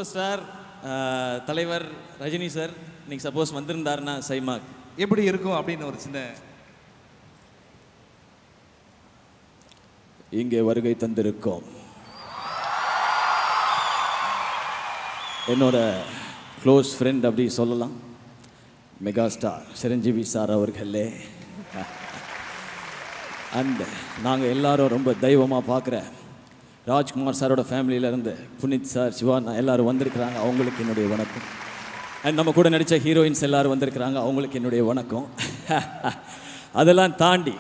Super star தலைவர் Rajini sir இன்னைக்கு suppose வந்திருந்தாருன்னா சைமாக் எப்படி இருக்கும் அப்படின்னு ஒரு சின்ன இங்கே வருகை தந்திருக்கோம் என்னோட க்ளோஸ் ஃப்ரெண்ட் அப்படி சொல்லலாம் மெகா ஸ்டார் சிரஞ்சீவி சார் அவர்களே அண்ட் நாங்கள் எல்லாரும் ரொம்ப தெய்வமாக பார்க்குற ராஜ்குமார் சாரோட ஃபேமிலியிலேருந்து புனித் சார் சிவா எல்லோரும் வந்திருக்கிறாங்க, அவங்களுக்கு என்னுடைய வணக்கம். அண்ட் நம்ம கூட நடித்த ஹீரோயின்ஸ் எல்லோரும் வந்திருக்கிறாங்க, அவங்களுக்கு என்னுடைய வணக்கம். அதெல்லாம் தாண்டி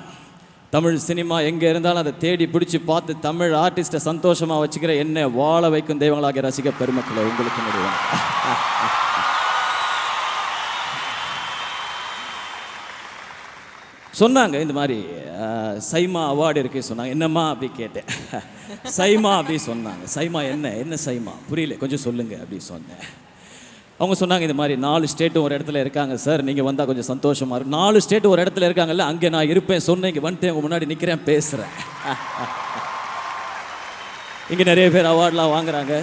தமிழ் சினிமா எங்கே இருந்தாலும் அதை தேடி பிடிச்சி பார்த்து தமிழ் ஆர்டிஸ்ட்டை சந்தோஷமாக வச்சுக்கிற என்ன வாழ வைக்கும் தெய்வங்களாகிய ரசிக பெருமக்களை உங்களுக்கு என்னுடைய வணக்கம். சொன்னாங்க இந்த மாதிரி சைமா அவார்டு இருக்கு சொன்னாங்க. என்னம்மா அப்படி கேட்டேன். சைமா அப்படி சொன்னாங்க. சைமா என்ன சைமா புரியல, கொஞ்சம் சொல்லுங்க அப்படி சொன்னேன். அவங்க சொன்னாங்க இந்த மாதிரி 4 ஸ்டேட்டும் ஒரு இடத்துல இருக்காங்க சார், நீங்கள் வந்தால் கொஞ்சம் சந்தோஷமாக இருக்கும். 4 ஸ்டேட்டும் ஒரு இடத்துல இருக்காங்கல்ல, அங்கே நான் இருப்பேன் சொன்னேன். இங்கே வந்துட்டு உங்கள் முன்னாடி நிற்கிறேன் பேசுகிறேன். இங்கே நிறைய பேர் அவார்டெலாம் வாங்குறாங்க.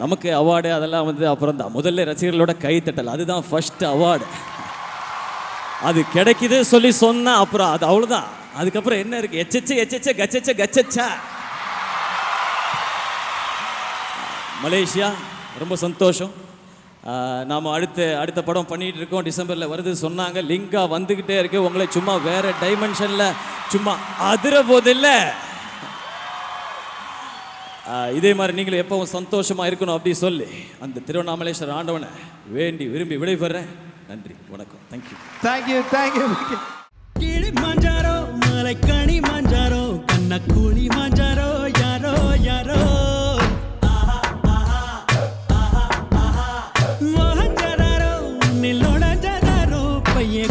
நமக்கு அவார்டு அதெல்லாம் வந்து அப்புறம் தான். முதல்ல ரசிகர்களோட கைத்தட்டல், அதுதான் ஃபர்ஸ்ட் அவார்டு. அது கிடைக்குது சொல்லி சொன்னா அப்புறம் அது அவ்வளோதான். அதுக்கப்புறம் என்ன இருக்கு? எச்சச்ச கச்சச்ச. மலேசியா ரொம்ப சந்தோஷம். நாம் அடுத்த படம் பண்ணிகிட்டு இருக்கோம், டிசம்பரில் வருது சொன்னாங்க. லிங்கா வந்துக்கிட்டே இருக்கு. உங்களை சும்மா வேற டைமென்ஷனில் சும்மா அதிர போதில்லை. இதே மாதிரி நீங்களும் எப்பவும் சந்தோஷமாக இருக்கணும் அப்படி சொல்லி அந்த திருவண்ணாமலேஸ்வரர் ஆண்டவனை வேண்டி விரும்பி விடைபெறேன். நன்றி, வணக்கம். தேங்க்யூ. கிளி மாஞ்சாரோ மலைக்கணி மாஞ்சாரோ கண்ணக்கூலி மாஞ்சாரோ யாரோ மோகன் ஜாரோ நில்லோட ஜாரோ பையே